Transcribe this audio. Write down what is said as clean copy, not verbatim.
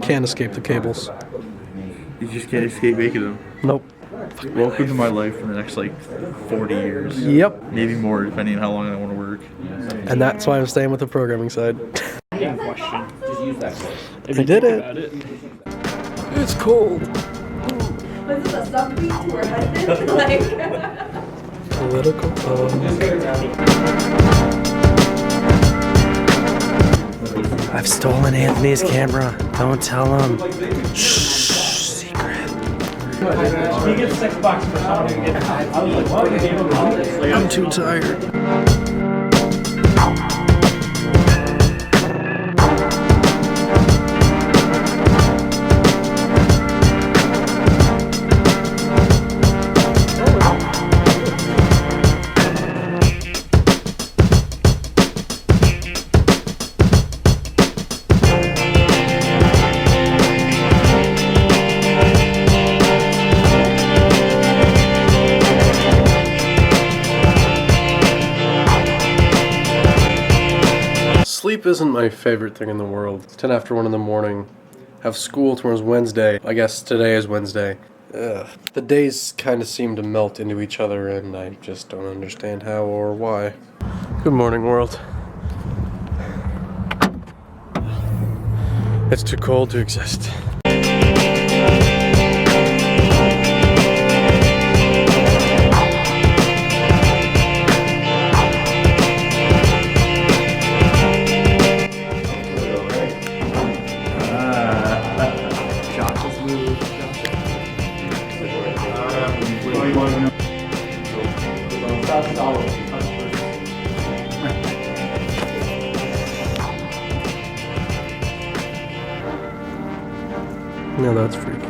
Can't escape the cables. You just can't escape making them. Nope. Welcome to my life for the next, 40 years. Yep. Maybe more, depending on how long I want to work. And that's why I'm staying with the programming side. Question. I did it. It's cold. Was this a subbeat to her husband? Like, Political. I've stolen Anthony's camera. Don't tell him. Shh. Secret. He gets $6 for someone who gets. I was like, what? You gave him money? I'm too tired. Sleep isn't my favorite thing in the world. It's 10 after 1 in the morning. Have school tomorrow's Wednesday. I guess today is Wednesday. Ugh. The days kind of seem to melt into each other and I just don't understand how or why. Good morning, world. It's too cold to exist. No, that's freaky.